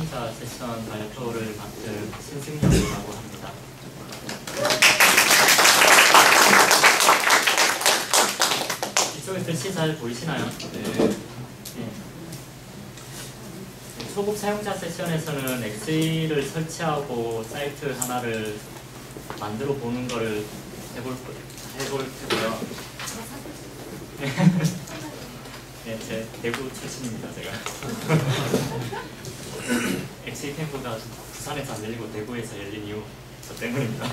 사용자 세션 발표를 맡은 신승엽이라고 합니다. 이쪽에 글씨 잘 보이시나요? 네. 초급 사용자 세션에서는 엑스이를 설치하고 사이트 하나를 만들어 보는 거를 해볼 테고요. 네, 제 대구 출신입니다, 제가. 엑스이 캠프가 부산에서 안 열리고 대구에서 열린 이유 저 때문입니다.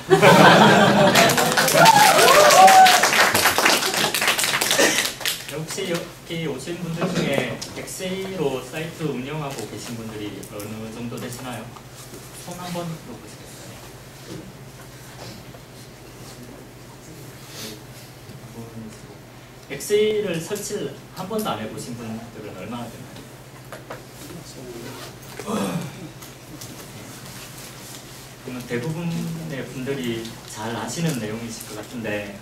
혹시 여기 오신 분들 중에 엑스이로 사이트 운영하고 계신 분들이 어느 정도 되시나요? 손 한번 들어보시겠어요? 엑스이를 설치를 한 번도 안 해보신 분들은 얼마나 되나요? 그러면 대부분의 분들이 잘 아시는 내용이실 것 같은데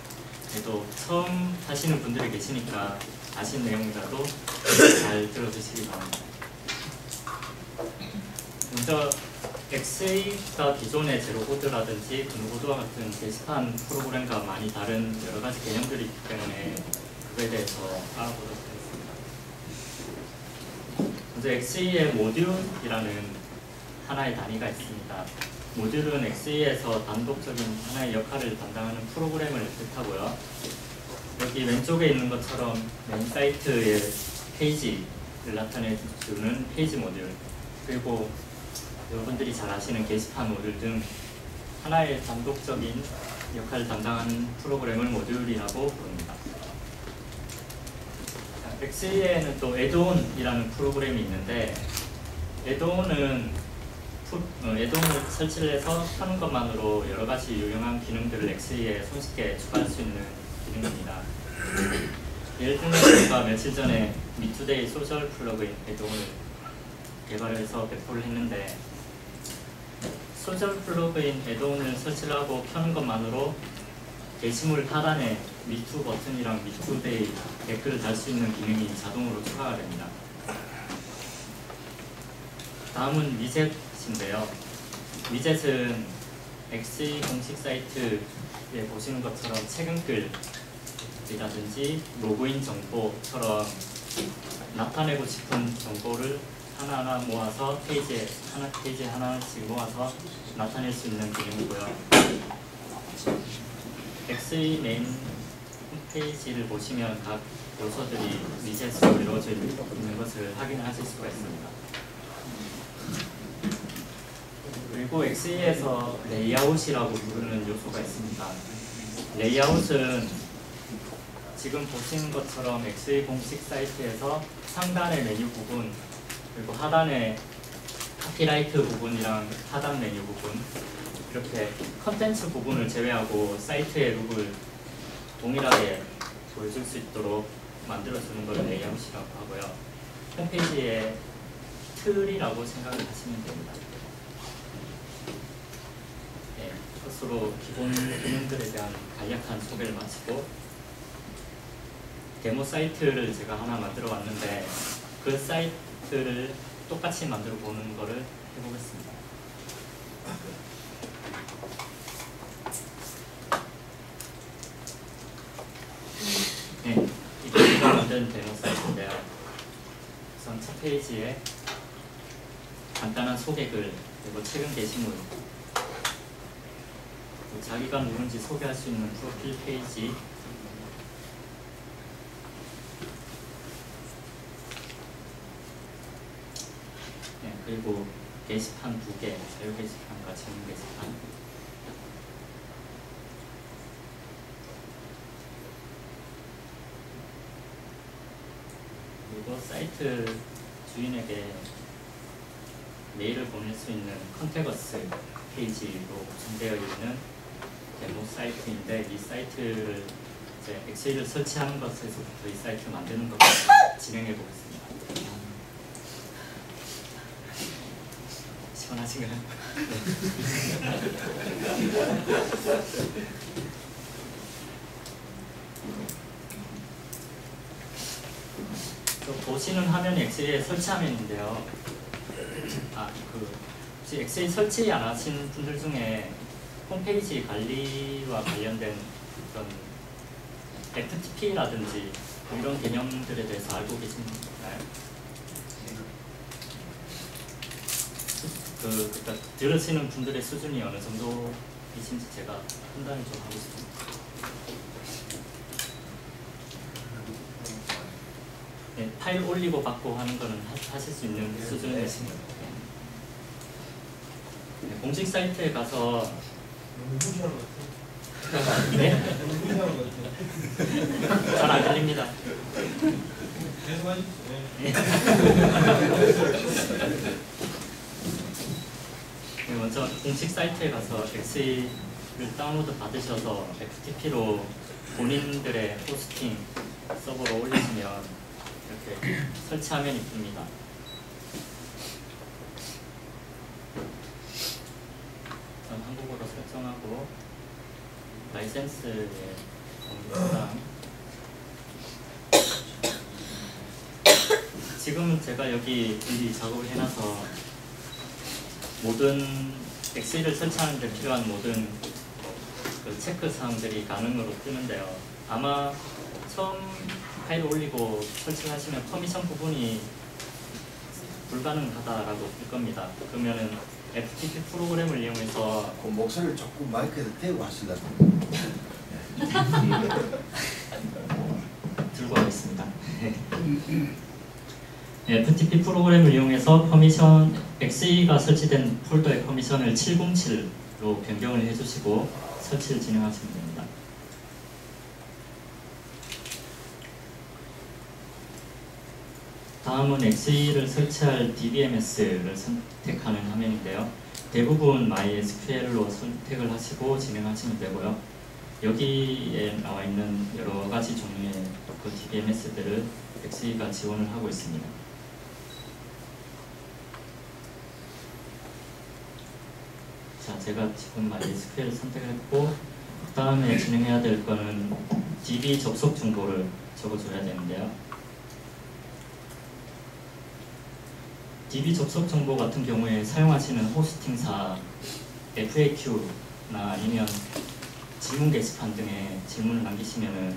그래도 처음 하시는 분들이 계시니까 아시는 내용이라도 잘 들어주시기 바랍니다. 먼저 엑스이가 기존의 제로코드라든지 그누코드와 같은 게시판 프로그램과 많이 다른 여러 가지 개념들이 있기 때문에 그거에 대해서 알아보도록 하겠습니다. 먼저 엑스이의 모듈이라는 하나의 단위가 있습니다. 모듈은 엑스이에서 단독적인 하나의 역할을 담당하는 프로그램을 뜻하고요. 여기 왼쪽에 있는 것처럼 메인 사이트의 페이지를 나타내주는 페이지 모듈, 그리고 여러분들이 잘 아시는 게시판 모듈 등 하나의 단독적인 역할을 담당하는 프로그램을 모듈이라고 부릅니다. 엑스이에는 또 애드온이라는 프로그램이 있는데 애드온을 설치를 해서 하는 것만으로 여러 가지 유용한 기능들을 엑스이에 손쉽게 추가할 수 있는 기능입니다. 예를 들면 저희가 며칠 전에 미투데이 소셜 플러그인 애드온을 개발해서 배포를 했는데 소셜 플러그인 애드온을 설치를 하고 켜는 것만으로 게시물 하단에 미투 버튼이랑 미투데이 댓글을 달 수 있는 기능이 자동으로 추가가 됩니다. 다음은 위젯인데요. 위젯은 엑스이 공식 사이트에 보시는 것처럼 최근글이라든지 로그인 정보처럼 나타내고 싶은 정보를 하나하나 모아서 페이지에 하나씩 모아서 나타낼 수 있는 기능이고요. 엑스이 메인 홈페이지를 보시면 각 요소들이 위젯으로 이루어져 있는 것을 확인하실 수가 있습니다. 그리고 엑스이에서 레이아웃이라고 부르는 요소가 있습니다. 레이아웃은 지금 보시는 것처럼 엑스이 공식 사이트에서 상단의 메뉴 부분, 그리고 하단의 카피라이트 부분이랑 하단 메뉴 부분, 이렇게 컨텐츠 부분을 제외하고 사이트의 룩을 동일하게 보여줄 수 있도록 만들어주는 걸 레이아웃이라고 하고요. 홈페이지의 틀이라고 생각을 하시면 됩니다. 네, 이것으로 기본 기능들에 대한 간략한 소개를 마치고 데모 사이트를 제가 하나 만들어 왔는데 그 사이트를 똑같이 만들어 보는 거를 해보겠습니다. 네, 이게 제가 만든 데모 사이트인데요. 우선 첫 페이지에 간단한 소개글, 그리고 최근 게시물, 자기가 누군지 소개할 수 있는 프로필 페이지, 네, 그리고 게시판 2개, 자유 게시판과 질문 게시판, 그리고 사이트 주인에게 메일을 보낼 수 있는 컨테거스 페이지로 구성되어 있는 데모 사이트인데, 이 사이트를 이제 엑스이를 설치하는 것에서부터 이 사이트를 만드는 것을 진행해 보겠습니다. 시원하신가요? 보시는 화면이 엑스이의 설치 화면인데요. 혹시 엑세이 설치 안 하신 분들 중에 홈페이지 관리와 관련된 어떤 FTP라든지 이런 개념들에 대해서 알고 계신가요? 그러니까 들으시는 분들의 수준이 어느 정도이신지 제가 판단을 좀 하고 싶습니다. 네, 파일 올리고 받고 하는 거는 하실 수 있는 수준이십니다. 네, 공식 사이트에 가서 너무 무시하는 것 같아요. 네? 너무 무시하는 것 같아요. 잘 안 들립니다. 계속 하십시오. 네. 네, 먼저 공식 사이트에 가서 엑세이를 다운로드 받으셔서 FTP로 본인들의 호스팅 서버로 올리시면 이렇게 설치 화면이 뜹니다. 우선 한국어로 설정하고 라이센스에 정상. 지금 제가 여기 미리 작업을 해놔서 모든 엑셀을 설치하는 데 필요한 모든 그 체크 사항들이 가능으로 뜨는데요. 아마 처음 파일 올리고 설치를 하시면 퍼미션 부분이 불가능하다라고 뜰 겁니다. 그러면은 FTP 프로그램을 이용해서 그 목소리를 조금 마이크에서 대고 하시려고. 들고 가겠습니다. FTP 프로그램을 이용해서 퍼미션, 엑세이가 설치된 폴더의 퍼미션을 707로 변경을 해주시고 설치를 진행하시면 됩니다. 다음은 엑세이를 설치할 DBMS를 선택하는 화면인데요. 대부분 MySQL로 선택을 하시고 진행하시면 되고요. 여기에 나와 있는 여러 가지 종류의 그 DBMS들을 엑세이가 지원을 하고 있습니다. 자, 제가 지금 MySQL 선택을 했고, 그 다음에 진행해야 될 거는 DB 접속 정보를 적어줘야 되는데요. DB 접속 정보 같은 경우에 사용하시는 호스팅사 FAQ나 아니면 질문 게시판 등에 질문을 남기시면은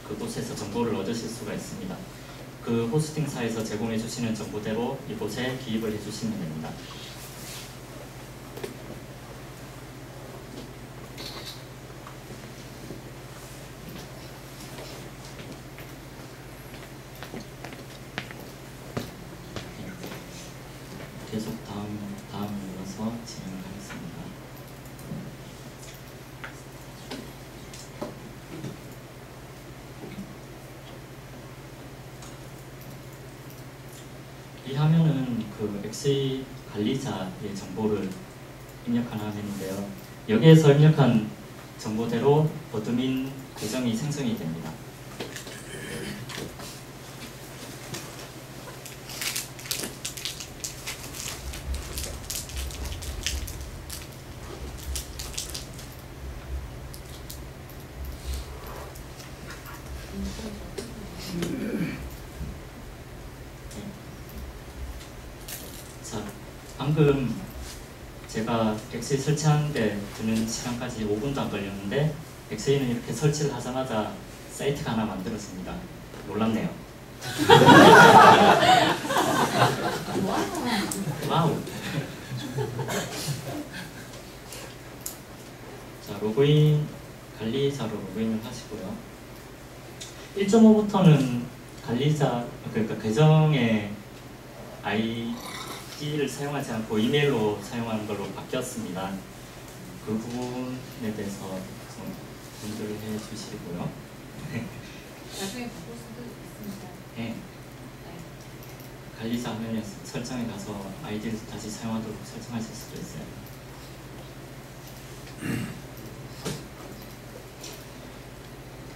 그곳에서 정보를 얻으실 수가 있습니다. 그 호스팅사에서 제공해 주시는 정보대로 이곳에 기입을 해 주시면 됩니다. 계속 다음 눌러서 진행을 하겠습니다. 이 화면은 그 엑세이 관리자의 정보를 입력하는 화면인데요. 여기에서 입력한 정보대로 어드민 계정이 생성이 됩니다. 자, 방금 제가 엑세이 설치하는데 드는 시간까지 5분도 안 걸렸는데 엑세이는 이렇게 설치를 하자마자 사이트가 하나 만들었습니다. 놀랍네요. 와우. 자, 로그인, 관리자로 로그인을 하시고요. 1.5부터는 관리자, 그러니까 계정의 아이디를 사용하지 않고 이메일로 사용하는 걸로 바뀌었습니다. 그 부분에 대해서 좀 분들을 해 주시고요. 나중에 바꿀 수도 있습니다. 네. 관리자 화면에 설정에 가서 아이디를 다시 사용하도록 설정하실 수도 있어요.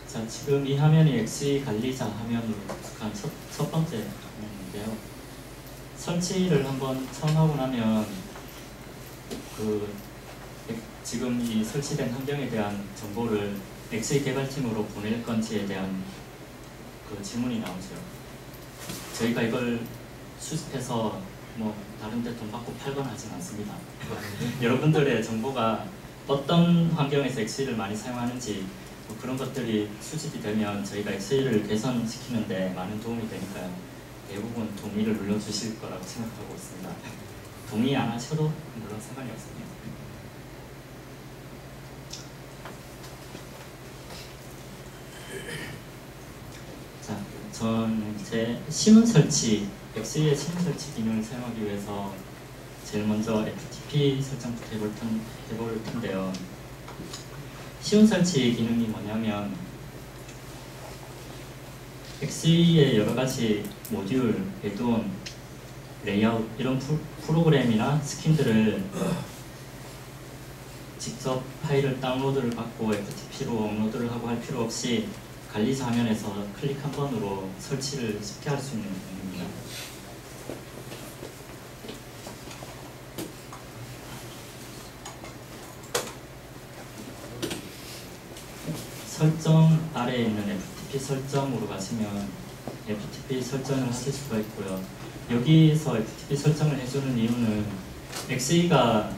자, 지금 이 화면이 엑세이 관리자 화면으로 익숙한 첫 번째 화면인데요. 설치를 한번 처음 하고 나면 지금 이 설치된 환경에 대한 정보를 엑세이 개발팀으로 보낼 건지에 대한 그 질문이 나오죠. 저희가 이걸 수집해서 뭐 다른데 돈 받고 팔거나 하진 않습니다. 여러분들의 정보가 어떤 환경에서 엑셀을 많이 사용하는지 뭐 그런 것들이 수집이 되면 저희가 엑셀을 개선시키는데 많은 도움이 되니까요. 대부분 동의를 눌러주실 거라고 생각하고 있습니다. 동의 안 하셔도 물론 상관이 없습니다. 자, 저는 이제 신문 설치, 엑셀의 신문 설치 기능을 사용하기 위해서 제일 먼저 FTP 설정부터 해볼 텐데요. 신문 설치 기능이 뭐냐면 엑셀의 여러 가지 모듈, 애드온, 레이아웃 이런 프로그램이나 스킨들을 직접 파일을 다운로드를 받고 FTP로 업로드를 하고 할 필요 없이 관리자 화면에서 클릭 한 번으로 설치를 쉽게 할 수 있는 기능입니다. 설정 아래에 있는 FTP 설정으로 가시면 FTP 설정을 하실 수가 있고요. 여기서 FTP 설정을 해주는 이유는 엑스이가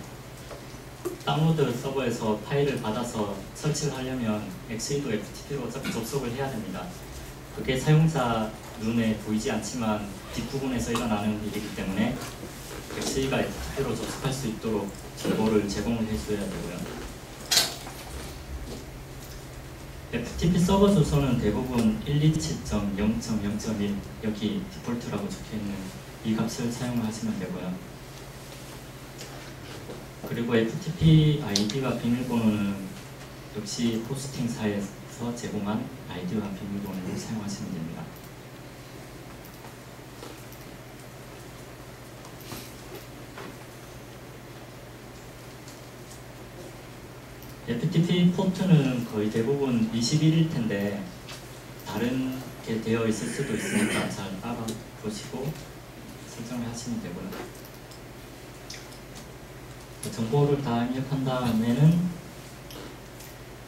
다운로드 서버에서 파일을 받아서 설치를 하려면 엑스이도 FTP로 어차피 접속을 해야 됩니다. 그게 사용자 눈에 보이지 않지만 뒷부분에서 일어나는 일이기 때문에 엑스이가 FTP로 접속할 수 있도록 정보를 제공을 해줘야 되고요. FTP 서버 주소는 대부분 127.0.0.1 여기 디폴트라고 적혀있는 이 값을 사용하시면 되고요. 그리고 FTP 아이디와 비밀번호는 역시 호스팅사에서 제공한 아이디와 비밀번호를 사용하시면 됩니다. FTP 포트는 거의 대부분 21일 텐데 다른 게 되어 있을 수도 있으니까 잘 알아보시고 설정을 하시면 되고요. 정보를 다 입력한 다음에는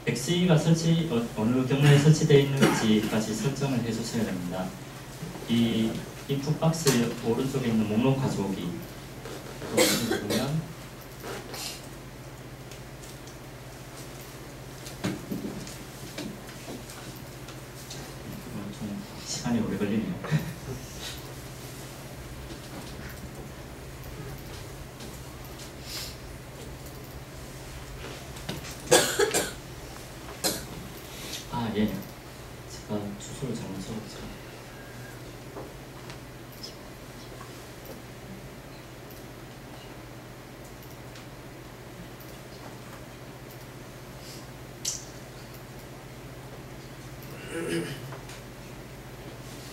엑스이가 어느 경로에 설치되어 있는지까지 설정을 해주셔야 됩니다. 이 인풋 박스 오른쪽에 있는 목록 가져오기 보면 좀 시간이 오래 걸리네요. 아, 예. 제가 주소를 잘못 써봤죠.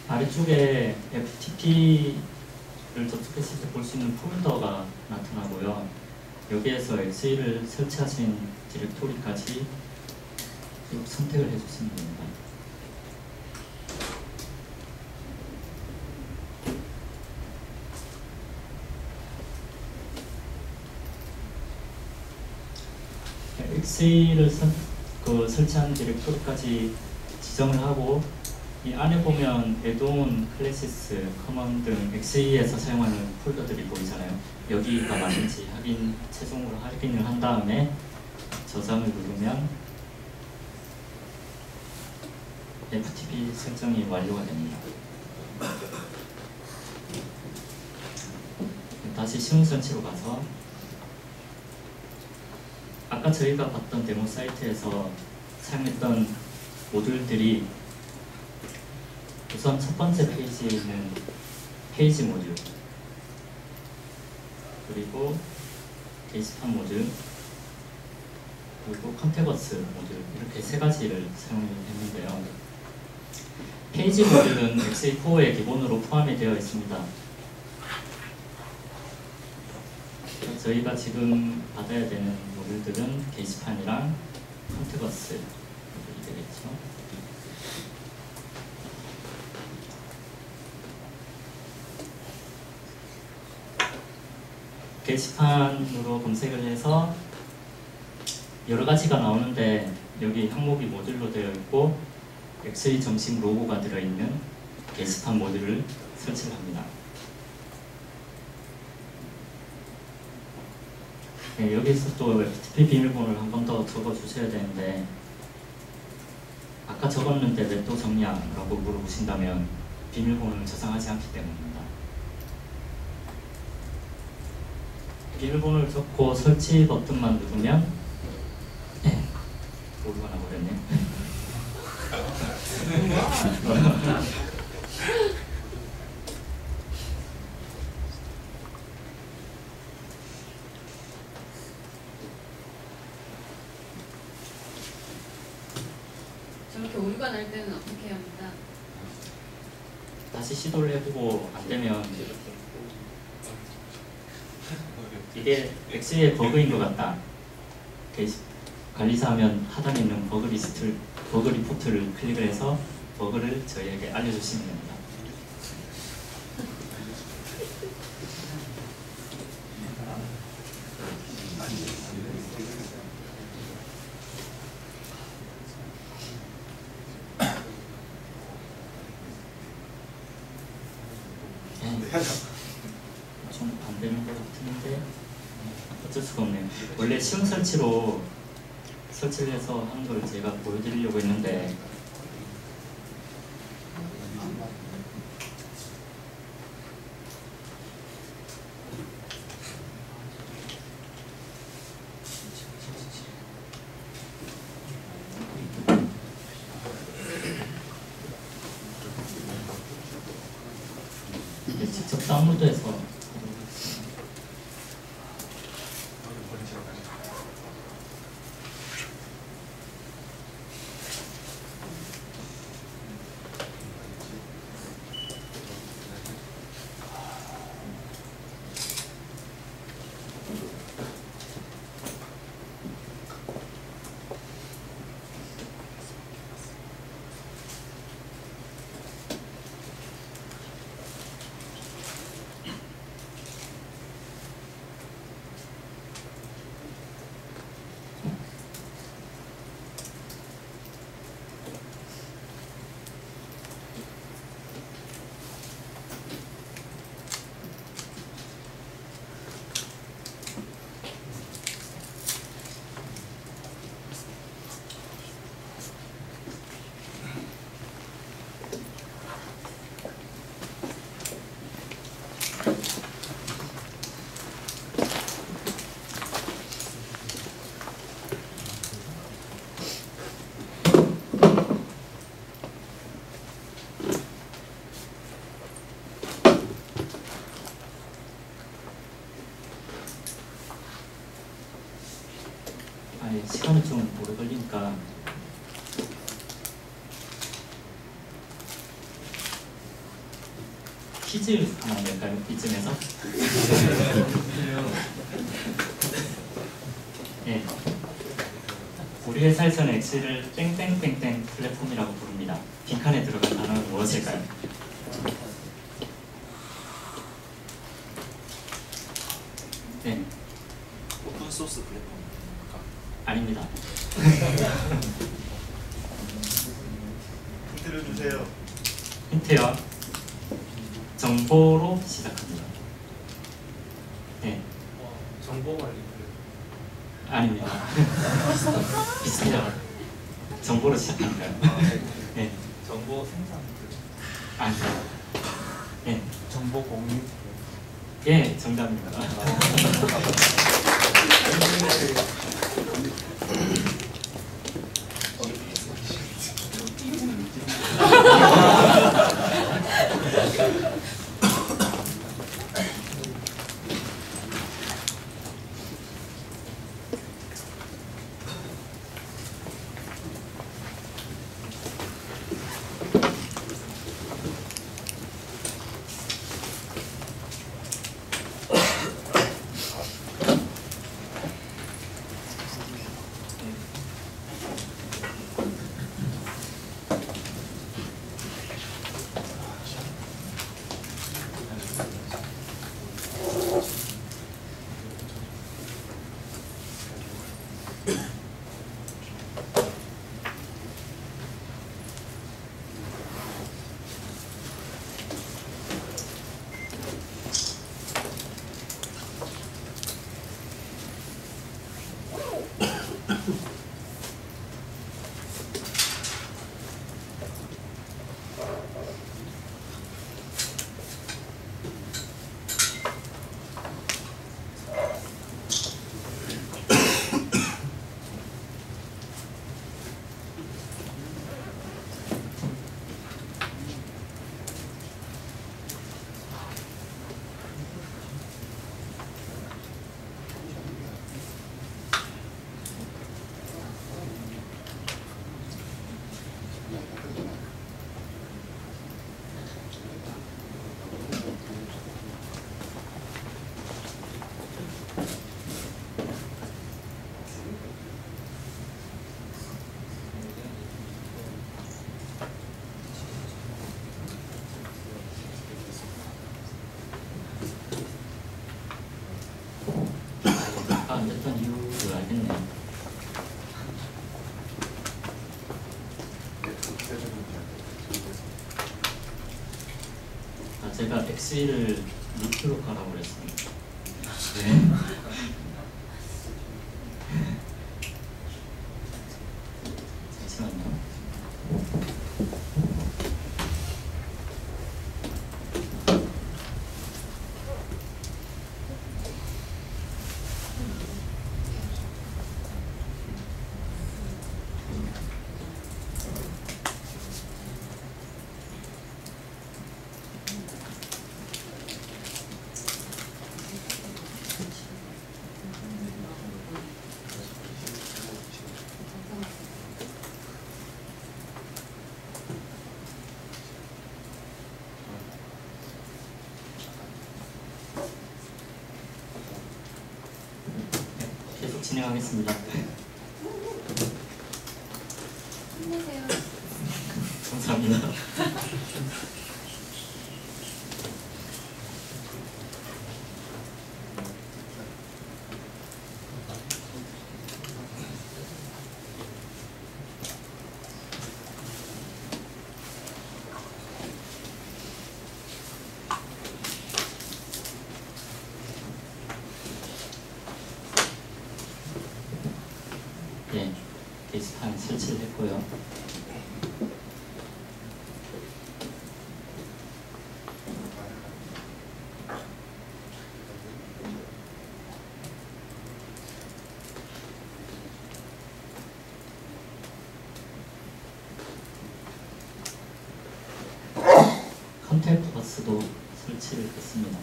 아래쪽에 FTP를 접속했을 때 볼 수 있는 폴더가 나타나고요. 여기에서 엑스이를 설치하신 디렉토리까지 쭉 선택을 해주시면 됩니다. 엑스이를 설치한 디렉토리까지 지정을 하고 이 안에 보면 애드온, 클래시스, 커먼 등 엑스이에서 사용하는 폴더들이 보이잖아요. 여기가 맞는지 최종으로 확인을 한 다음에 저장을 누르면 FTP 설정이 완료가 됩니다. 다시 신문 설치로 가서 아까 저희가 봤던 데모 사이트에서 사용했던 모듈들이 우선 첫 번째 페이지에 있는 페이지 모듈, 그리고 게시판 모듈, 그리고 컨테거스 모듈, 이렇게 세 가지를 사용했는데요. 페이지 모듈은 엑스이4에 기본으로 포함이 되어 있습니다. 저희가 지금 받아야 되는 모듈들은 게시판이랑 컨테거스 모듈이 되겠죠. 게시판으로 검색을 해서 여러 가지가 나오는데 여기 항목이 모듈로 되어 있고 엑스이 정식 로고가 들어있는 게시판 모듈을 설치를 합니다. 네, 여기서 또 FTP 비밀번호를 한 번 더 적어 주셔야 되는데 아까 적었는데 왜 또 적냐라고 물어보신다면 비밀번호를 저장하지 않기 때문입니다. 비밀번호를 적고 설치 버튼만 누르면 오류가 나버렸네. 저렇게 오류가 날 때는 어떻게 해야 합니까? 다시 시도를 해보고 안 되면 이게 엑스의 버그인 것 같다. 관리사 하면 하단에 있는 버그 리포트를 클릭을 해서 버그를 저희에게 알려주시면 됩니다. 좀 안 되는 것 같은데 어쩔 수가 없네요. 원래 쉬운 설치로 설치를 해서 하는 걸 제가 보여드리려고 했는데 직접 다운로드해서 하도록 하겠습니다. 아니, 시간이 좀 오래 걸리니까 퀴즈 하나 낼까요? 이쯤에서? 네. 우리 회사에서는 엑셀을 땡땡땡땡 플랫폼이라고 부릅니다. 빈칸에 들어간 단어는 무엇일까요? 네. 오픈소스 플랫폼. 아닙니다. 힌트를 주세요. 힌트요. 정보로 시작합니다. 네. 정보 관리. 아닙니다. 비슷해요. 정보로 시작합니다. 네. 정보 생산. 아닙니다. 네. 정보 공유. 예, 정답입니다. XE를 루트로 가라고 그랬습니다. 잠시만요. 계속 진행하겠습니다. 힘내세요. 감사합니다. 네, 게시판 설치를 했고요. 컨택트 버스도 설치를 했습니다.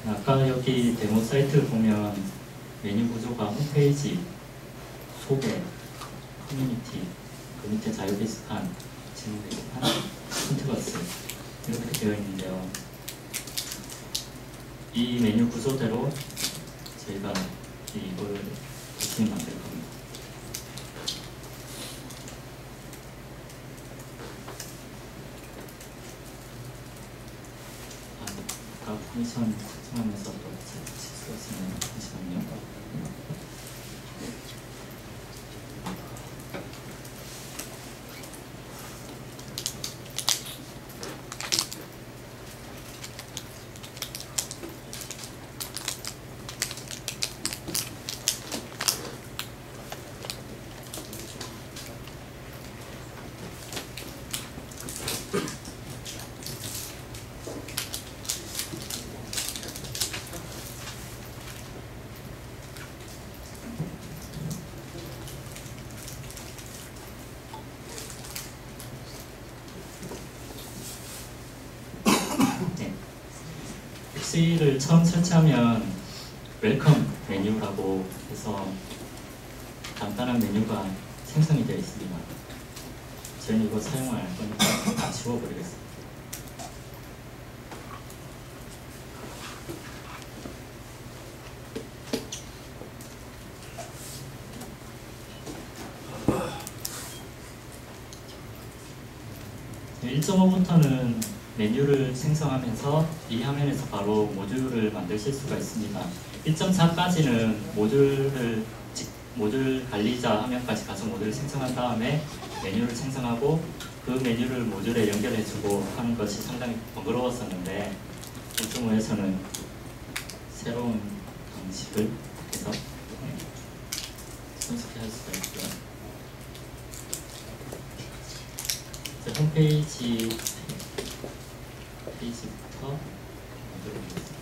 아까 여기 데모 사이트를 보면 메뉴 구조가 홈페이지, 소개, 커뮤니티, 그 밑에 자유 게시판, 질문 게시판, 컨택버스 이렇게 되어 있는데요. 이 메뉴 구조대로 저희가 이걸 대신 만들 겁니다. 아까 커미션 설정하면서 또 실수가 있었네요. 잠시만요. XE를 처음 설치하면 웰컴 메뉴라고 해서 간단한 메뉴가 생성이 되어 있습니다. 저희는 이거 사용을 안 할 거니까 다 지워버리겠습니다. 네, 1.5부터는 메뉴를 생성하면서 이 화면에서 바로 모듈을 만드실 수가 있습니다. 1.4까지는 모듈 관리자 화면까지 가서 모듈을 생성한 다음에 메뉴를 생성하고 그 메뉴를 모듈에 연결해주고 하는 것이 상당히 번거로웠었는데 1.5에서는 새로운 방식을 해서 손쉽게 할 수가 있고요. 홈페이지부터 만들어보겠습니다.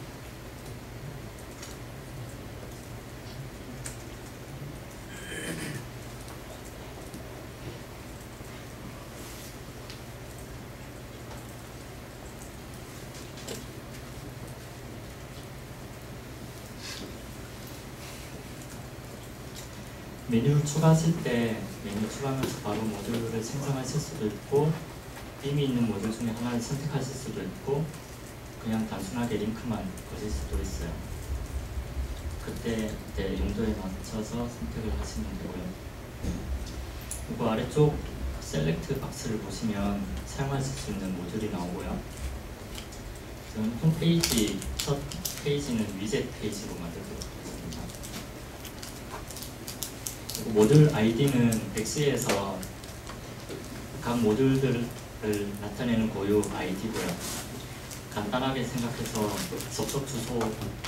메뉴를 추가하실 때 메뉴 추가하면서 바로 모듈을 생성하실 수도 있고 이미 있는 모듈 중에 하나를 선택하실 수도 있고 그냥 단순하게 링크만 거실 수도 있어요. 그때 용도에 맞춰서 선택을 하시면 되고요. 그리고 아래쪽 셀렉트 박스를 보시면 사용하실 수 있는 모듈이 나오고요. 저는 홈페이지 첫 페이지는 위젯 페이지로 만들도록 하겠습니다. 그리고 모듈 아이디는 엑스에서 각 모듈들을 나타내는 고유 아이디고요. 간단하게 생각해서 접속 주소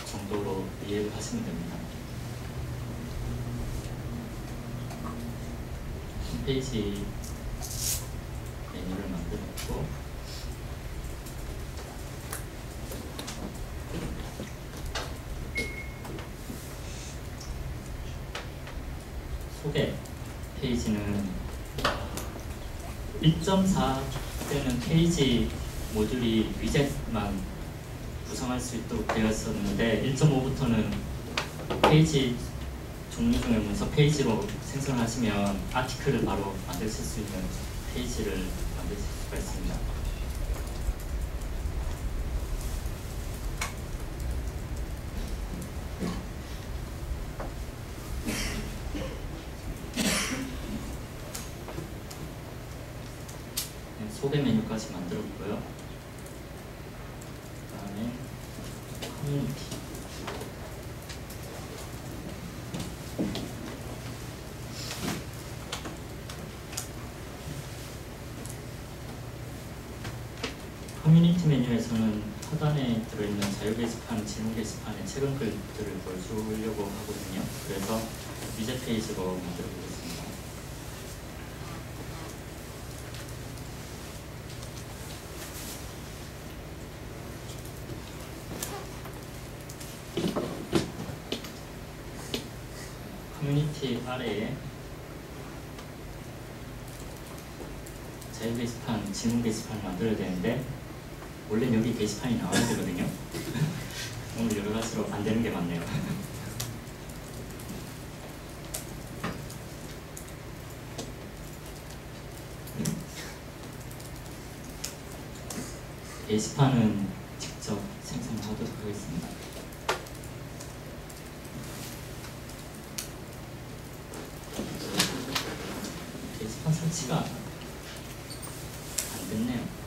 정도로 이해를 하시면 됩니다. 홈페이지 메뉴를 만들었고 소개 페이지는 1.4 때는 페이지 모듈이 위젯만 구성할 수 있도록 되어 있었는데 1.5부터는 페이지 종류 중에 문서 페이지로 생성하시면 아티클을 바로 만드실 수 있는 페이지를 만드실 수가 있습니다. 소개 메뉴까지 만들었고요. 그 다음에 커뮤니티. 커뮤니티 메뉴에서는 하단에 들어있는 자유 게시판, 질문 게시판에 최근 글들을 보여주려고 하거든요. 그래서 위젯 페이지로 만들어 보겠습니다. 커뮤니티 아래에 자유 게시판, 질문 게시판을 만들어야 되는데 원래 여기 게시판이 나와야 되거든요. 오늘 여러 가지로 안 되는 게 많네요. 게시판은 직접 생성하도록 하겠습니다. 게시판 설치가 안 됐네요.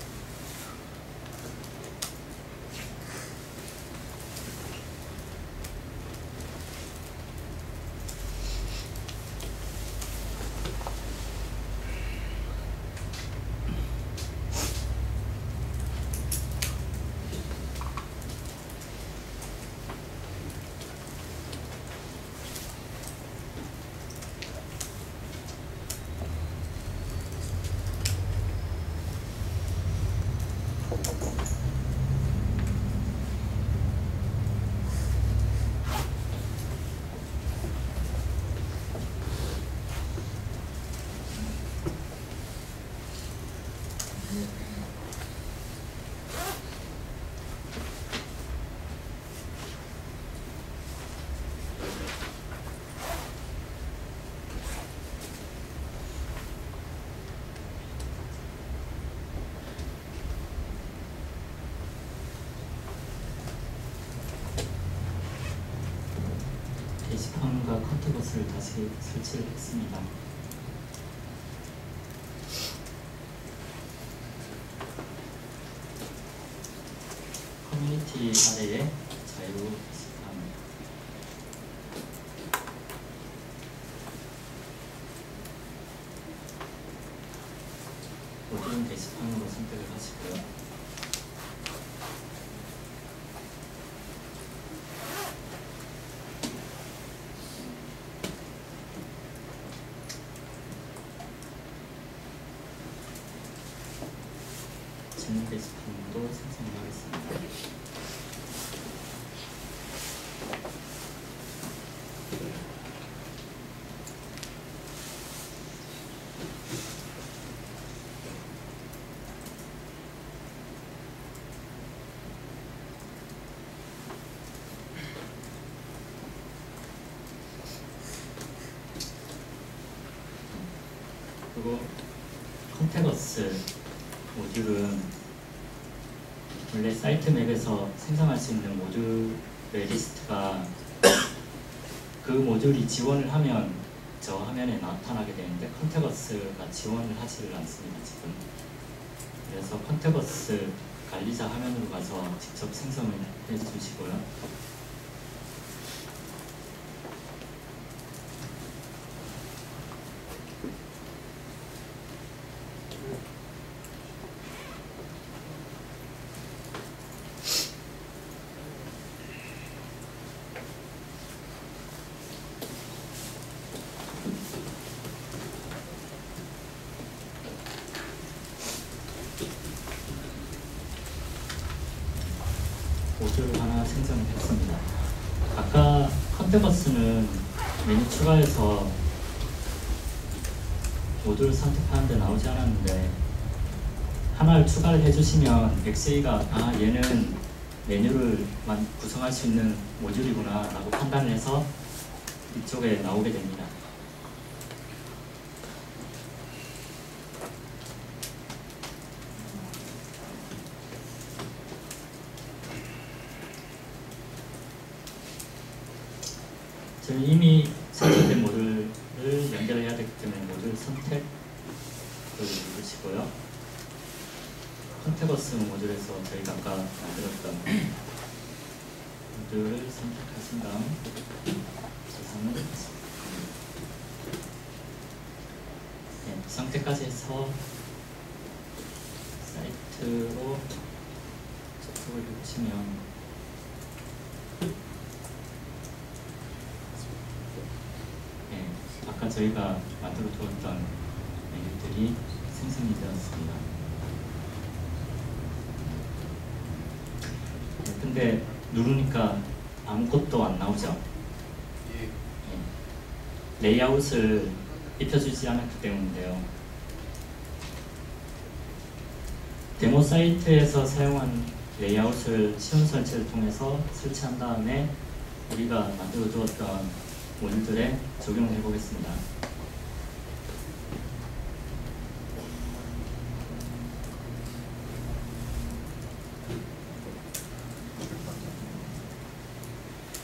게시판과 컨텐츠를 다시 설치를 했습니다. 커뮤니티 아래에 자유 게시판, 모든 게시판으로 선택을 하시고요. 질문 게시판도 생성을 하겠습니다. 그리고 컨테거스 모듈은 원래 사이트 맵에서 생성할 수 있는 모듈의 리스트가 그 모듈이 지원을 하면 저 화면에 나타나게 되는데 컨테거스가 지원을 하지를 않습니다, 지금. 그래서 컨테거스 관리자 화면으로 가서 직접 생성을 해주시고요. 모듈 하나 생성했습니다. 아까 컨테버스는 메뉴 추가해서 모듈 선택하는데 나오지 않았는데 하나를 추가를 해주시면 엑세이가 얘는 메뉴를 구성할 수 있는 모듈이구나 라고 판단을 해서 이쪽에 나오게 됩니다. 저는 이미 선택된 모듈을 연결해야 되기 때문에 모듈 선택을 누르시고요. 컨테버스 모듈에서 저희가 아까 만들었던 모듈을 선택하신 다음 구성을 상태까지 해서 사이트로 접속을 해보시면 아까 저희가 만들어 두었던 메뉴들이 생성이 되었습니다. 근데 누르니까 아무것도 안 나오죠? 레이아웃을 입혀주지 않았기 때문인데요. 데모 사이트에서 사용한 레이아웃을 쉬운 설치를 통해서 설치한 다음에 우리가 만들어 두었던 모듈들에 적용을 해보겠습니다.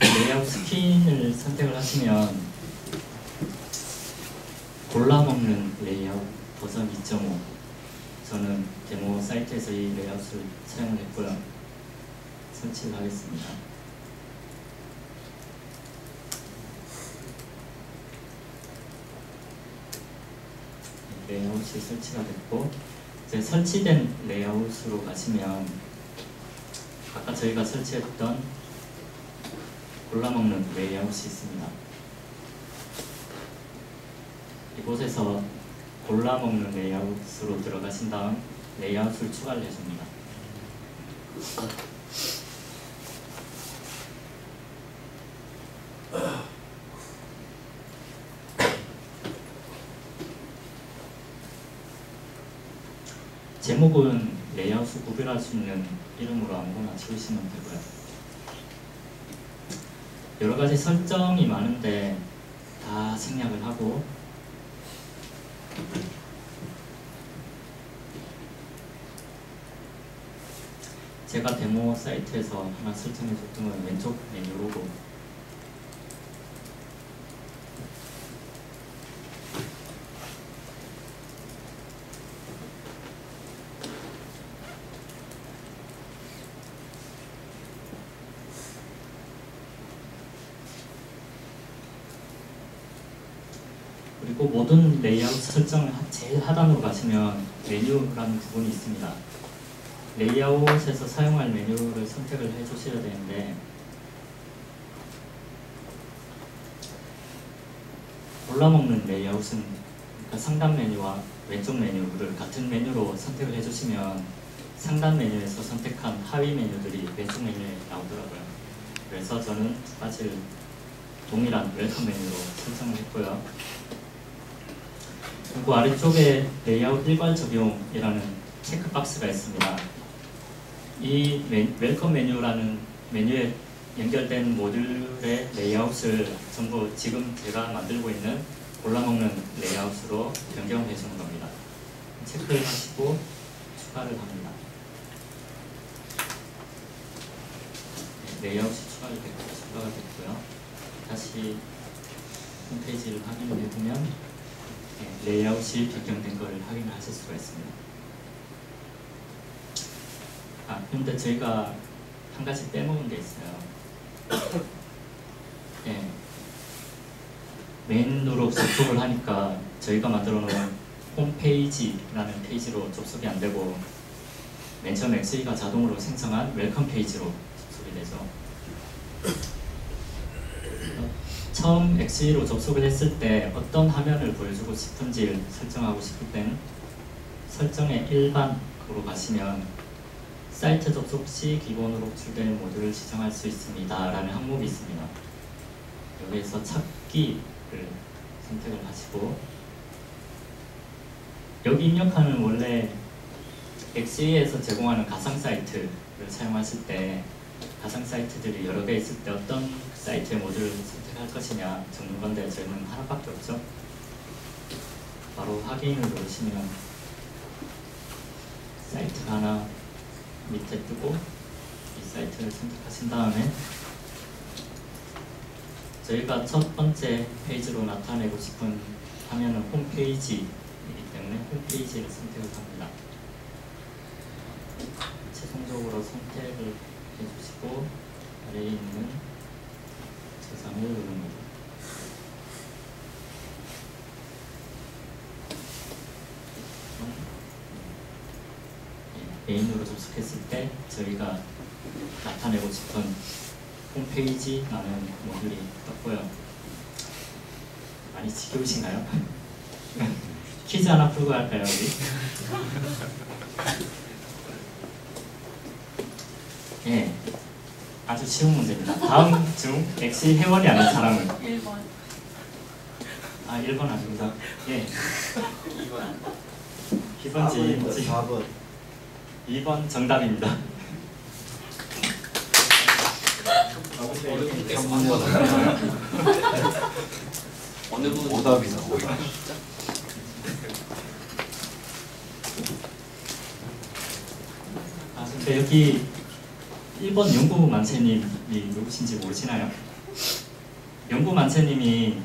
레이아웃 스킨을 선택을 하시면 골라먹는 레이아웃 버전 2.5 저는 데모 사이트에서 이 레이아웃을 사용을 했고요. 설치를 하겠습니다. 레이아웃이 설치가 됐고 이제 설치된 레이아웃으로 가시면 아까 저희가 설치했던 골라먹는 레이아웃이 있습니다. 이곳에서 골라먹는 레이아웃으로 들어가신 다음 레이아웃을 추가를 해줍니다. 제목은 레이아웃을 구별할 수 있는 이름으로 아무거나 지으시면 되고요. 여러가지 설정이 많은데 다 생략을 하고 제가 데모 사이트에서 하나 설정해줬던 건 왼쪽 메뉴 로고 그리고 모든 레이아웃 설정을 제일 하단으로 가시면 메뉴라는 부분이 있습니다. 레이아웃에서 사용할 메뉴를 선택을 해 주셔야 되는데 골라먹는 레이아웃은 그러니까 상단 메뉴와 왼쪽 메뉴를 같은 메뉴로 선택을 해주시면 상단 메뉴에서 선택한 하위 메뉴들이 왼쪽 메뉴에 나오더라고요. 그래서 저는 두 가지를 동일한 웰컴 메뉴로 설정을 했고요. 그리고 아래쪽에 레이아웃 일괄 적용이라는 체크박스가 있습니다. 이 웰컴 메뉴라는 메뉴에 연결된 모듈의 레이아웃을 전부 지금 제가 만들고 있는 골라먹는 레이아웃으로 변경해 주는 겁니다. 체크를 하시고 추가를 합니다. 레이아웃이 추가가 됐고요. 다시 홈페이지를 확인해 보면 레이아웃이 변경된 것을 확인하실 수가 있습니다. 그런데 저희가 한 가지 빼먹은 게 있어요. 메인으로 접속을 하니까 저희가 만들어 놓은 홈페이지라는 페이지로 접속이 안 되고 맨 처음 엑스이가 자동으로 생성한 웰컴 페이지로 접속이 되죠. 처음 엑스이로 접속을 했을 때 어떤 화면을 보여주고 싶은지를 설정하고 싶을 때는 설정의 일반으로 가시면 사이트 접속 시 기본으로 호출되는 모듈을 지정할 수 있습니다 라는 항목이 있습니다. 여기에서 찾기를 선택을 하시고, 여기 입력하는 원래 엑스이에서 제공하는 가상 사이트를 사용하실 때 가상 사이트들이 여러 개 있을 때 어떤 사이트의 모듈을 선택할 것이냐 적는 건데, 저희는 하나밖에 없죠. 바로 확인을 누르시면 사이트가 하나 밑에 뜨고 이 사이트를 선택하신 다음에 저희가 첫 번째 페이지로 나타내고 싶은 화면은 홈페이지이기 때문에 홈페이지를 선택을 합니다. 최종적으로 선택을 해주시고 아래에 있는 저장을 누릅니다. 메인으로 접속했을 때 저희가 나타내고 싶은 홈페이지라는 모듈이 떴고요. 많이 지겨우신가요? 퀴즈 하나 풀고 할까요, 우리? 예, 아주 쉬운 문제입니다. 다음 중 엑스이 회원이 아닌 사람은? 1번. 아, 1번 아닙니다. 예. 2번. 2번지. 4번. 2번 정답입니다. 어느 분? 오답이다. 아, 근데 여기 1번 연구만세님이 누구신지 모르시나요? 연구만세님이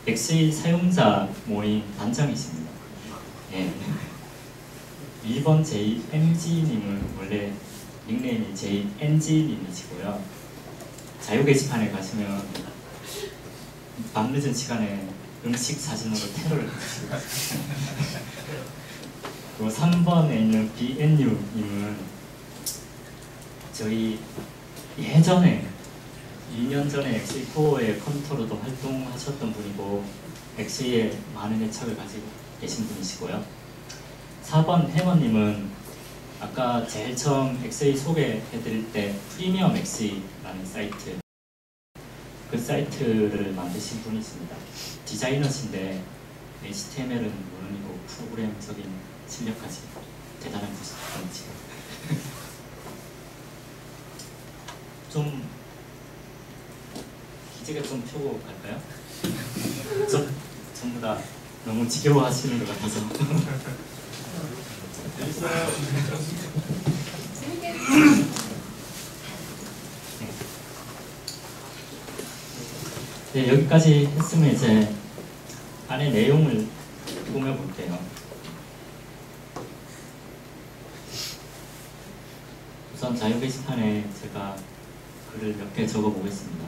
엑스이 사용자 모임 단장이십니다. 예. 2번 JMG님은 원래 닉네임이 JNG님이시고요. 자유 게시판에 가시면 밤늦은 시간에 음식 사진으로 테러를 해주시고 그리고 3번에 있는 BNU님은 저희 예전에 2년 전에 엑스이4의 컴퓨터로도 활동하셨던 분이고 엑스이에 많은 애착을 가지고 계신 분이시고요. 4번 해머님은 아까 제일 처음 엑스이 소개해드릴 때 프리미엄 엑스이라는 사이트, 그 사이트를 만드신 분이십니다. 디자이너신데 HTML은 물론이고 프로그램적인 실력까지 대단한 분이시고 좀 기지개 좀 펴고 갈까요? 전부 다 너무 지겨워하시는 것 같아서 재밌게 네, 여기까지 했으면 이제 안에 내용을 꾸며볼게요. 우선 자유 게시판에 제가 글을 몇 개 적어 보겠습니다.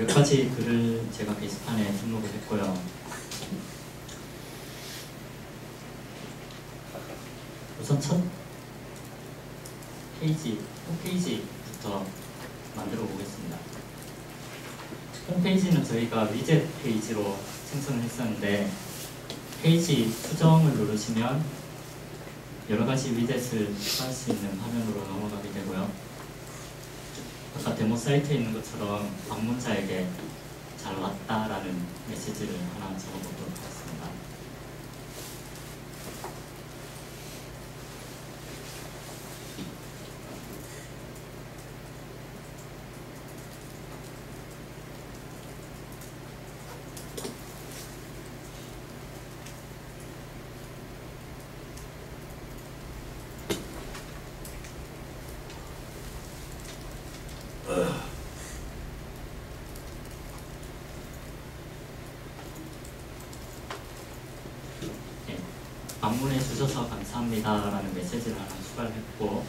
몇 가지 글을 제가 게시판에 등록을 했고요. 우선 첫 페이지, 홈페이지부터 만들어 보겠습니다. 홈페이지는 저희가 위젯 페이지로 생성을 했었는데 페이지 수정을 누르시면 여러가지 위젯을 추가할 수 있는 화면으로 넘어가게 되고요. 아까 데모 사이트에 있는 것처럼 방문자에게 잘 왔다라는 메시지를 하나 적어보도록 하겠습니다. 방문해 주셔서 감사합니다라는 메시지를 하나 추가를 했고,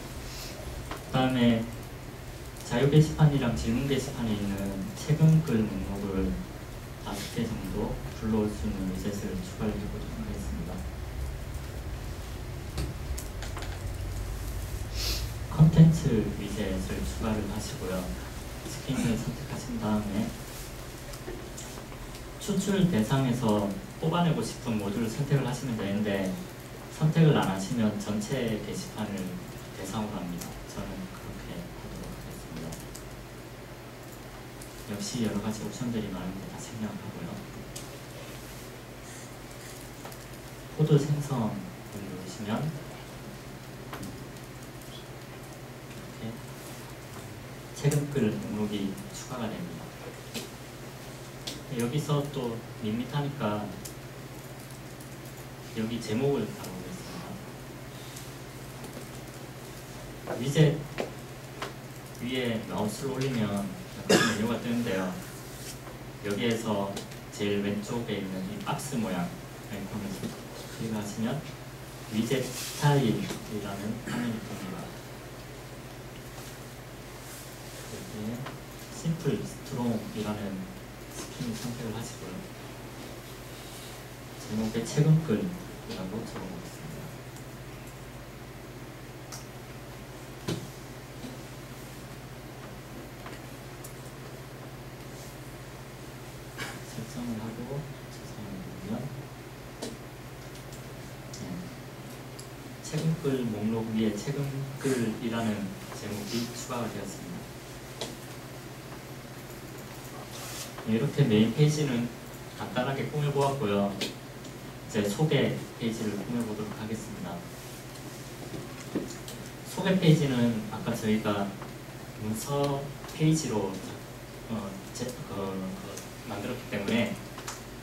그 다음에 자유 게시판이랑 질문 게시판에 있는 최근 글 목록을 5개 정도 불러올 수 있는 위젯을 추가를 해보도록 하겠습니다. 컨텐츠 위젯을 추가를 하시고요. 스킨을 선택하신 다음에 추출 대상에서 뽑아내고 싶은 모듈을 선택을 하시면 되는데 선택을 안 하시면 전체 게시판을 대상으로 합니다. 저는 그렇게 하도록 하겠습니다. 역시 여러가지 옵션들이 많은데 다 생략하고요. 코드 생성을 누르시면 이렇게 최근 글 목록이 추가가 됩니다. 여기서 또 밋밋하니까 여기 제목을 다루겠습니다. 위젯 위에 마우스를 올리면 메뉴가 뜨는데요. 여기에서 제일 왼쪽에 있는 이 박스 모양 아이콘을 클릭하시면 위젯 스타일이라는 화면이 뜹니다. 여기에 심플 스트롱이라는 스킨을 선택을 하시고요. 제목에 최근 글이라고 적어보겠습니다. 설정을 하고 저장을 누르면 최근 글 목록 위에 최근 글이라는 제목이 추가가 되었습니다. 이렇게 메인 페이지는 간단하게 꾸며보았고요. 이제 소개 페이지를 꾸며보도록 하겠습니다. 소개 페이지는 아까 저희가 문서 페이지로 만들었기 때문에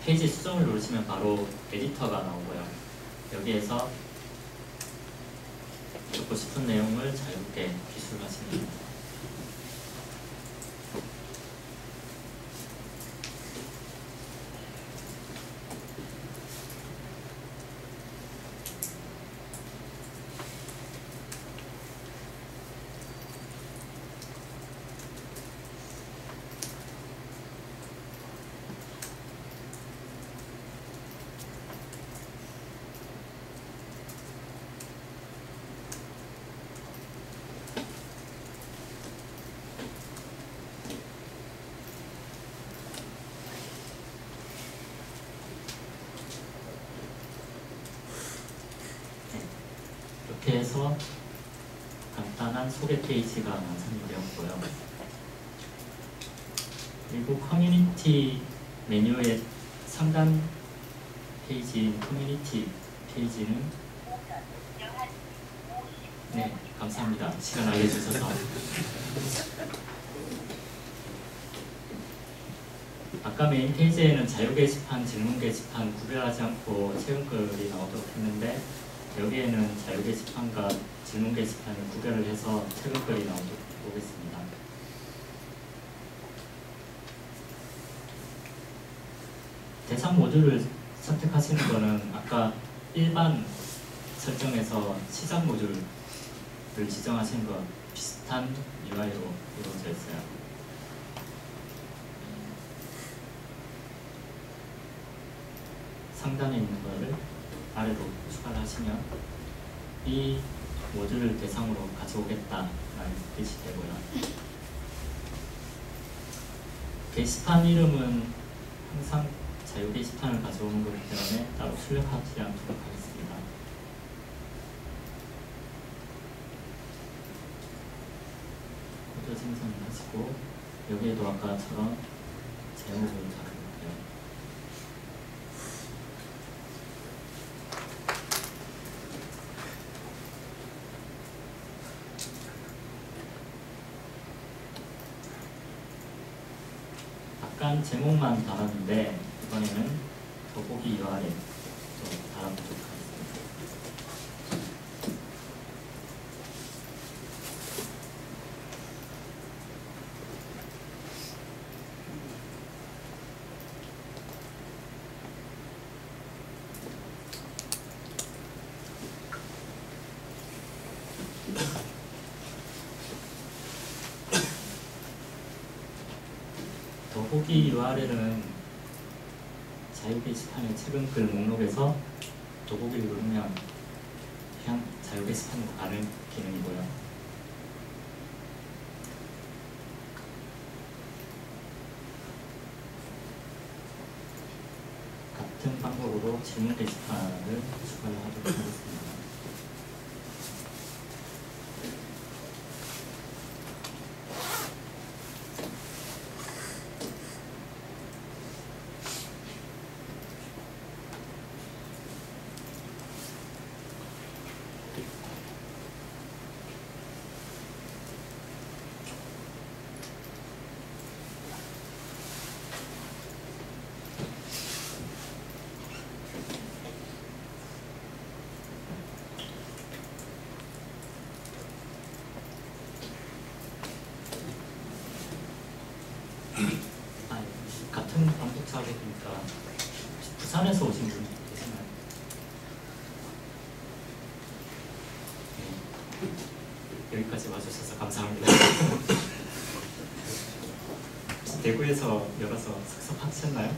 페이지 수정을 누르시면 바로 에디터가 나오고요. 여기에서 적고 싶은 내용을 자유롭게 기술하시면 됩니다. 이렇게 해서 간단한 소개 페이지가 완성이 되었고요. 그리고 커뮤니티 메뉴의 상단 페이지인 커뮤니티 페이지는 네, 감사합니다. 시간 알려주셔서. 아까 메인 페이지에는 자유 게시판, 질문 게시판 구별하지 않고 최근 글이 나오도록 했는데 여기에는 자유 게시판과 질문 게시판을 구별을 해서 최근 글이 나오도록 보겠습니다. 대상 모듈을 선택하시는 것은 아까 일반 설정에서 시작 모듈을 지정하신 것 비슷한 UI로 이루어져 있어요. 상단에 있는 거를 아래로 추가를 하시면 이 모듈을 대상으로 가져오겠다라는 뜻이 되고요. 게시판 이름은 항상 자유 게시판을 가져오는 거기 때문에 따로 출력하지 않도록 하겠습니다. 코드 생성을 하시고 여기에도 아까처럼 제목을 적어볼게요. 약간 제목만 달았는데 이번에는 더보기 URL 또 달아보도록 하겠습니다. 더보기 URL은 자유 게시판의 최근 글 목록에서 더보기를 누르면 그냥 자유 게시판으로 가는 기능이고요. 같은 방법으로 질문 게시판을 추가를 하도록 하겠습니다. 같은 반복 작업이니까 부산에서 오신 분 계시나요? 네. 여기까지 와주셔서 감사합니다. 대구에서 열어서 섭섭하셨나요?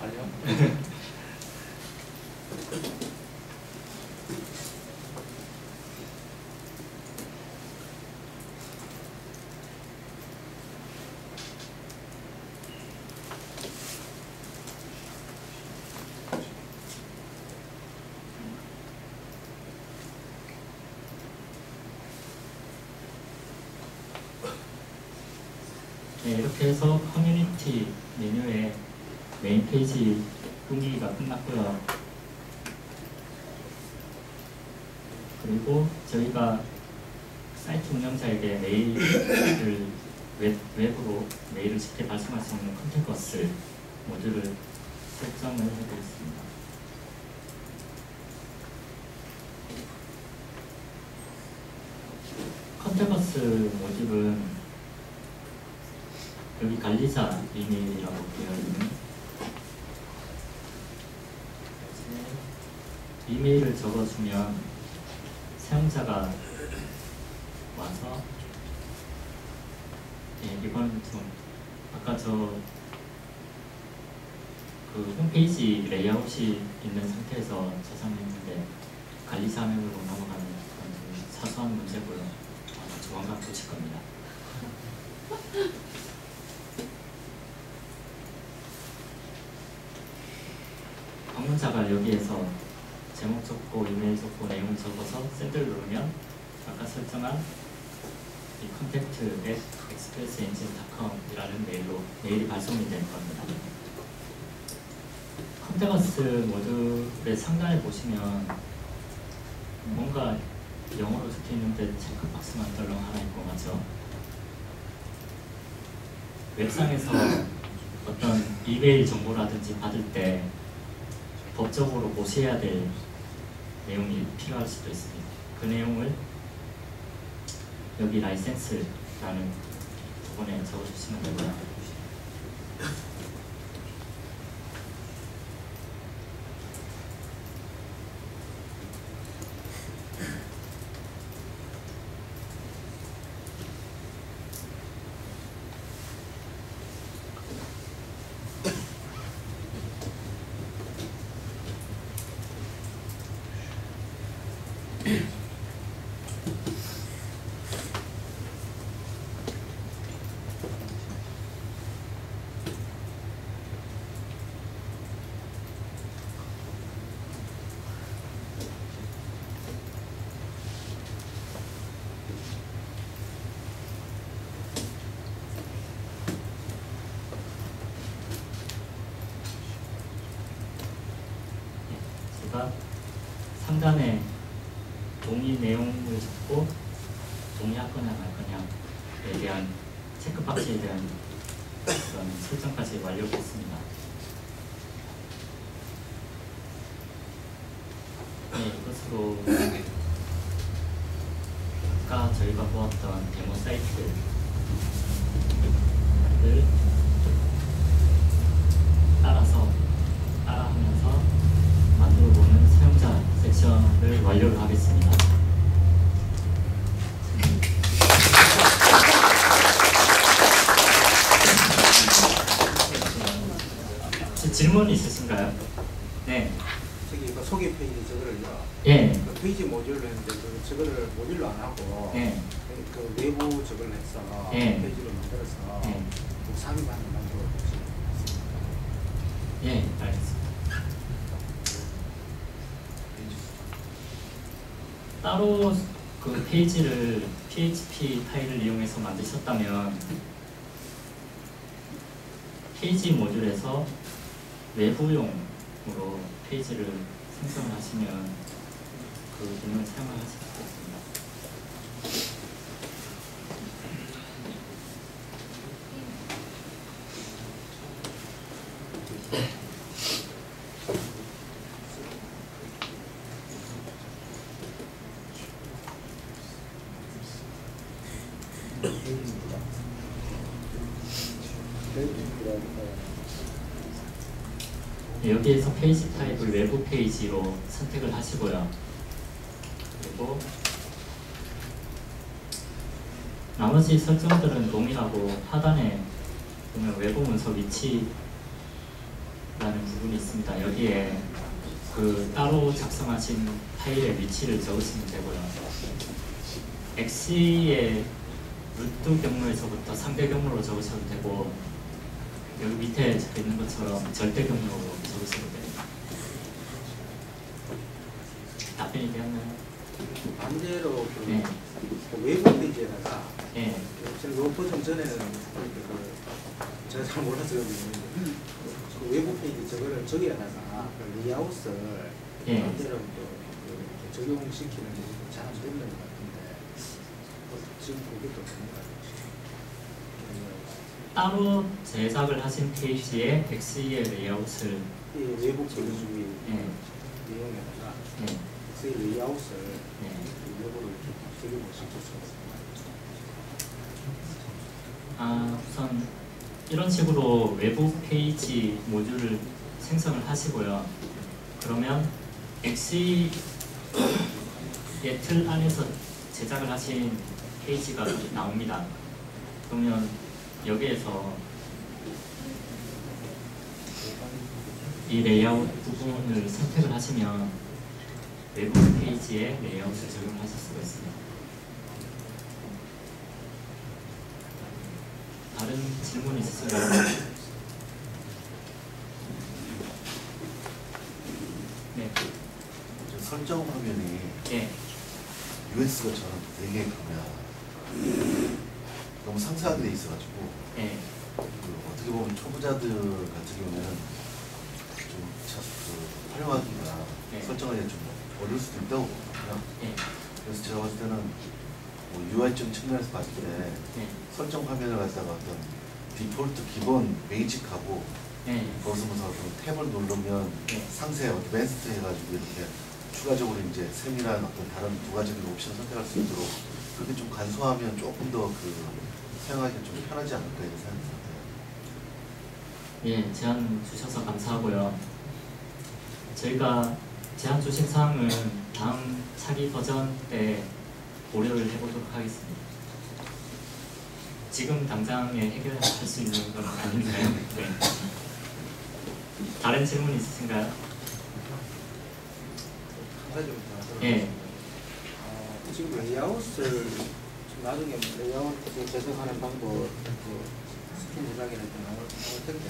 아니요. 네, 이렇게 해서 커뮤니티 메뉴의 메인 페이지 꾸미기가 끝났고요. 그리고 저희가 사이트 운영자에게 메일을 웹으로 메일을 쉽게 발송할 수 있는 컨택버스 모듈을 설정을 해보겠습니다. 컨택버스 모듈은 여기 관리자 이메일이라고 되어 있는 이메일을 적어주면 사용자가 와서 이건 좀 아까 그 홈페이지 레이아웃이 있는 상태에서 저장했는데 관리자 화면으로 넘어가는 그런 좀 사소한 문제고요. 조만간 고칠 겁니다. 방문자가 여기에서 제목 적고 이메일 적고 내용 적어서 셋을 누르면 아까 설정한 이 contact@expressengine.com이라는 메일이 발송이 될 겁니다. 컨택버스 모듈의 상단에 보시면 뭔가 영어로 적혀 있는데 체크박스만 덜렁 하나 있고 맞죠? 웹상에서 어떤 이메일 정보라든지 받을 때 법적으로 보셔야 될 내용이 필요할 수도 있습니다. 그 내용을 여기 라이센스라는 부분에 적어주시면 되고요. 저희가 상단에 동의 내용을 적고 동의하거나 말거냐에 대한 체크박스에 대한 그런 설정까지 완료했습니다. 네, 이것으로 아까 저희가 보았던 데모 사이트를 따라하면서 만들어보는 사용자 섹션을 완료를 하겠습니다. 질문 있으신가요? 네. 저기 그 소개 페이지 저거를요. 예. 그 페이지 모듈로 했는데 저거를 모듈로 안 하고 예. 그 외부 저걸 해서 예. 페이지로 만들어서 예. 삽입하는 만들어 주시면 예, 알겠습니다. 따로 그 페이지를 PHP 파일을 이용해서 만드셨다면 페이지 모듈에서 외부용으로 페이지를 생성을 하시면 그 기능을 사용하실 수 있습니다. 여기에서 페이지 타입을 외부 페이지로 선택을 하시고요. 그리고 나머지 설정들은 동일하고 하단에 보면 외부 문서 위치라는 부분이 있습니다. 여기에 그 따로 작성하신 파일의 위치를 적으시면 되고요. 엑시의 루트 경로에서부터 상대 경로로 적으셔도 되고, 여기 밑에 적혀 있는 것처럼 절대 경로로 적으셔도 됩니다. 답변이 되었나요? 반대로 그, 네. 그 외부 페이지에다가 예. 저는 요 버전 전에는 제가 잘 몰라서 그 외부 페이지 저거를 저기에다가 그 레이아웃을 예. 반대로 또 적용시키는 게 잘 안 되는 것 같은데 지금 그게 또 되는 것 같아요. 따로 제작을 하신 페이지에 엑시의 레이아웃을 이 외부 페이지 예. 내용에다가 예. 그 레이아웃을 예. 외부를 적용을 시켰습니다. 우선 이런 식으로 외부 페이지 모듈을 생성을 하시고요. 그러면 엑시의 틀 안에서 제작을 하신 페이지가 나옵니다. 그러면 여기에서 이 레이아웃 부분을 선택을 하시면 외부 페이지에 레이아웃을 적용하실 수가 있습니다. 다른 질문 있으신가요? 네. 설정 화면이 예. US가처럼 되게 그냥 너무 상세하게 돼 있어가지고 예. 그 어떻게 보면 초보자들 같은 경우에는 좀 활용하기가 네. 설정하기가 좀 어려울 수도 있다고 보거든요. 예. 그래서 제가 봤을 때는 뭐 UI적 측면에서 봤을 때 예. 설정 화면을 갖다가 어떤 디폴트 기본 베이직하고 예. 거기서 탭을 누르면 네. 상세 어드밴스드 해가지고 이렇게 추가적으로 이제 세밀한 어떤 다른 부가적인 옵션을 선택할 수 있도록 그렇게 좀 간소하면 조금 더 그 사용하기가 좀 편하지 않을까 이런 생각이 듭니다. 예, 제안 주셔서 감사하고요. 저희가 제안 주신 사항은 다음 차기 버전 때 고려를 해보도록 하겠습니다. 지금 당장에 해결할 수 있는 건 아닌가요? 네. 다른 질문 있으신가요? 한 가지 더 예. 지금 레이아웃을 나중에 레이아웃 제작하는 방법, 그 스킨 제작이나 좀 나올 텐데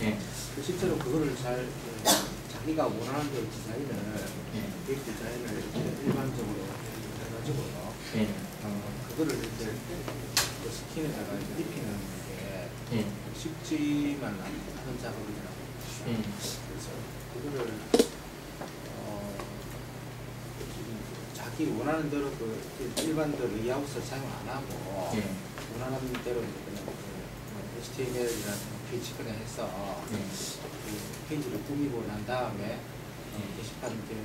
예. 실제로 그거를 잘 자기가 원하는 그 디자인을 예. 웹 디자인을 이렇게 일반적으로 해가지고 예. 그거를 이제 그 스킨에다가 이제 입히는 게 예. 쉽지만 않은 작업이더라고요. 예. 그래서 그거를 자기 원하는 대로 그 일반적 레이아웃을 사용 안 하고 예. 원하는 대로 그냥 HTML이나 페이지를 해서 예. 그 페이지를 꾸미고 난 다음에 게시판 이렇게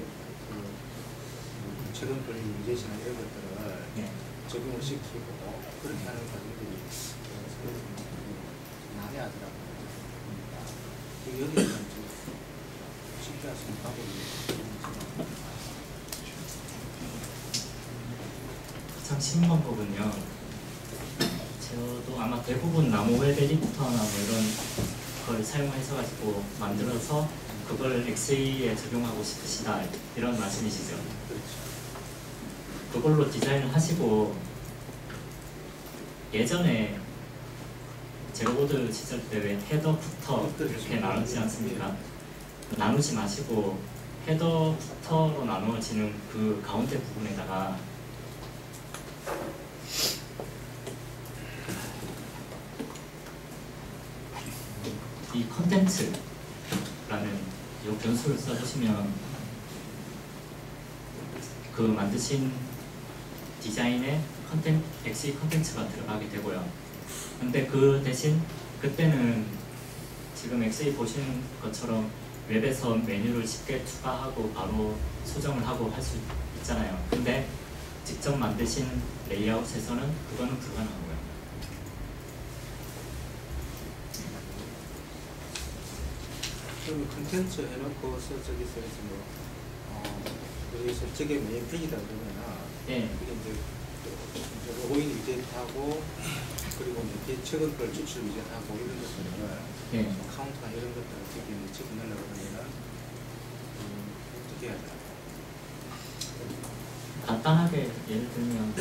최근 권리 유제시나 이런 것들을 예. 적용을 시키고 그렇게 하는 과정들이 난해하더라고요. 여기는 좀 쉽게 할 수 있는 방법이 가장 쉬운 방법은요. 저도 아마 대부분 나무 웹 에디터나 뭐 이런 걸 사용해서 만들어서 그걸 XA에 적용하고 싶으시다 이런 말씀이시죠. 그걸로 디자인을 하시고 예전에 제로보드 시절 때 왜 헤더, 부터 이렇게 나누지 않습니까? 나누지 마시고 헤더, 부터로 나누어지는 그 가운데 부분에다가 이 컨텐츠라는 이 변수를 써주시면 그 만드신 디자인에 XE 컨텐츠가 들어가게 되고요. 근데 그 대신 그때는 지금 XE 보시는 것처럼 웹에서 메뉴를 쉽게 추가하고 바로 수정을 하고 할 수 있잖아요. 근데 직접 만드신 레이아웃에서는 그거는 불가능하고요. 그럼 컨텐츠 해놓고 저기서 여기서 저게 메인 페이지다 그러면은 예. 이게 이제 로그인 위젯하고 그리고 이제 최근 걸 추출 위젯하고 이런 것들을 예. 카운트나 이런 것들을 어떻게 집어넣으려고 그러면은 어떻게 해야 돼요? 간단하게 예를 들면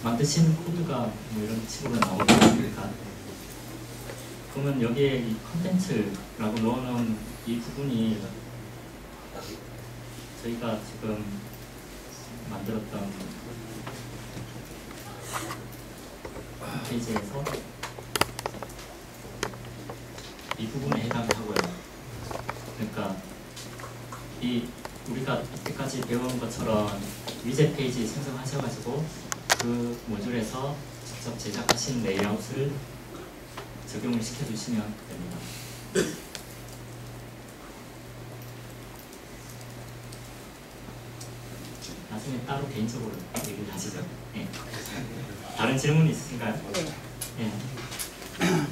만드신 코드가 뭐 이런 식으로 나오지 않습니까? 그러면 여기에 이 컨텐츠라고 넣어놓은 이 부분이 저희가 지금 만들었던 페이지에서 이 부분에 해당을 하고요. 그러니까 이 우리가 이때까지 배운 것처럼 위젯 페이지 생성하셔가지고 그 모듈에서 직접 제작하신 레이아웃을 적용을 시켜주시면 됩니다. 나중에 따로 개인적으로 얘기를 하시죠. 예. 다른 질문 있으신가요? 예.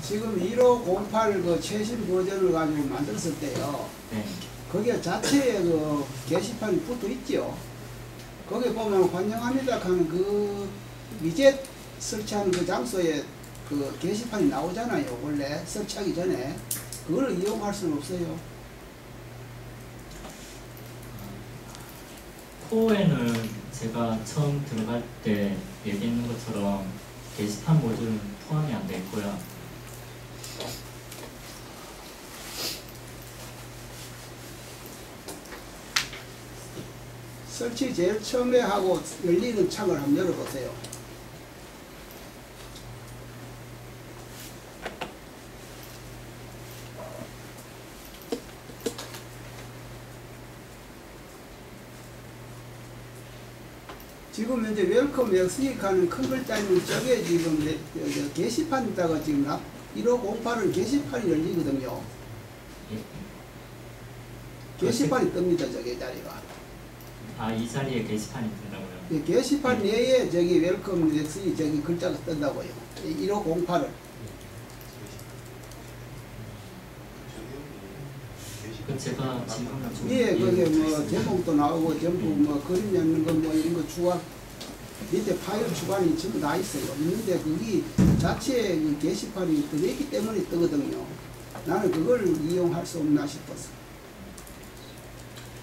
지금 1508 그 최신 버전을 가지고 만들었을 때요. 네. 거기에 자체에 그 게시판이 붙어 있죠. 거기 보면 환영합니다 하는 그 위젯 설치하는 그 장소에 그 게시판이 나오잖아요. 원래 설치하기 전에 그걸 이용할 수는 없어요. 코어에는 제가 처음 들어갈 때 얘기했는 것처럼 게시판 모듈은 포함이 안 돼 있고요. 설치 제일 처음에 하고 열리는 창을 한번 열어보세요. 지금 현재 웰컴 XE 하는 큰 글자는 저게 지금 게시판에다가 지금 1508은 게시판이 열리거든요. 예. 게시판이 뜹니다. 저게 자리가. 아, 이 자리에 게시판이 뜬다고요? 예, 게시판 내에 저기 웰컴 XE 저기 글자가 뜬다고요. 1508을. 그 제가 지금 좀 위에 거기에 뭐 예, 제목도 나오고 전부 뭐 그림 넣는 거 뭐 이런 거 추가 밑에 파일 주관이 전부 다 있어요. 있는데 거기 자체에 그 게시판이 들어있기 때문에 뜨거든요. 나는 그걸 이용할 수 없나 싶어서.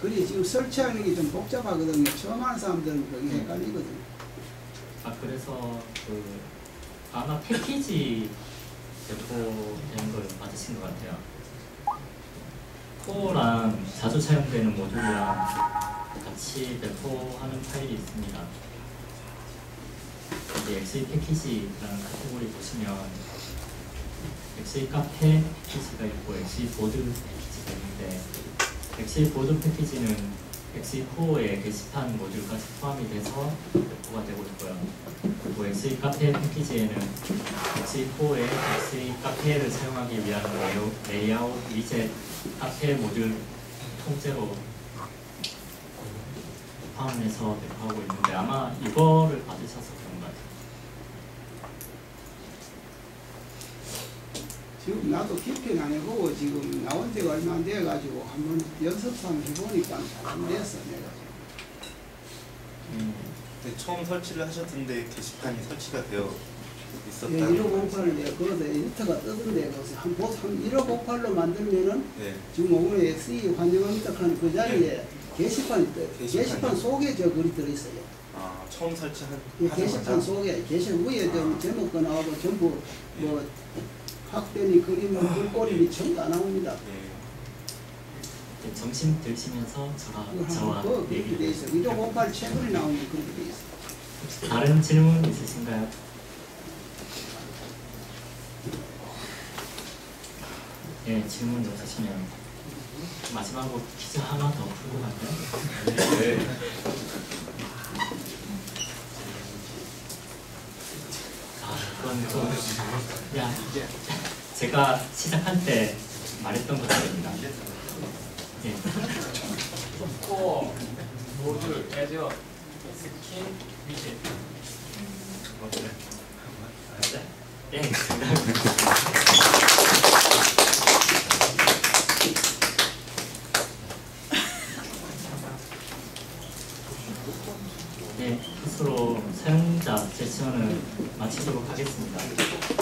그리 지금 설치하는 게 좀 복잡하거든요. 처음 하는 사람들은 그게 헷갈리거든요. 아, 그래서 그 아마 패키지 배포된 걸 받으신 것 같아요. 코어랑 자주 사용되는 모듈이랑 같이 배포하는 파일이 있습니다. 여기 XE 패키지라는 카테고리 보시면 XE 카페 패키지가 있고 XE 보드 패키지가 있는데 XE 보드 패키지는 XE 코어의 게시판 모듈까지 포함이 돼서 배포가 되고 있고요. 그리고 XE 카페 패키지에는 XE 코어의 XE 카페를 사용하기 위한 레이아웃, 위젯, 카페 모듈 통째로 포함해서 배포하고 있는데 아마 이거를 받으셔서 그런 것 같아요. 지금 나도 깊게는 안 해보고 지금 나온 지가 얼마 안 돼가지고 한번 연습상 해보니까 안 됐어 내가. 네, 처음 설치를 하셨던데 게시판이 설치가 되어 예, 있었다는 1508을 내가 거기서 에디터가 뜨던데 거기서 한 1508로 만들면은 네. 지금 오늘 SE 환영합니다 하는 그 자리에 게시판이 떠요. 게시판 속에 저 글이 들어있어요. 아, 처음 설치한 이 게시판 속에 게시판 위에 좀 제목도 나오고 전부 뭐 학변이 그림 글꼴이 전부 다 나옵니다. 네. 점심 드시면서 저와 그렇게 돼 얘기. 있어. 1508 최근에 나오는 그렇게 돼 있어. 혹시 다른 질문 있으신가요? 네, 질문 없으시면 마지막으로 퀴즈 하나 더 풀고 갈까요? 네. 아, 그건 좀 야, 제가 시작할 때 말했던 것들입니다. 예. 코어, 모듈, 애저, 스킨, 위젯. 네, 정답입니다. 네, 스스로 사용자 세션을 마치도록 하겠습니다.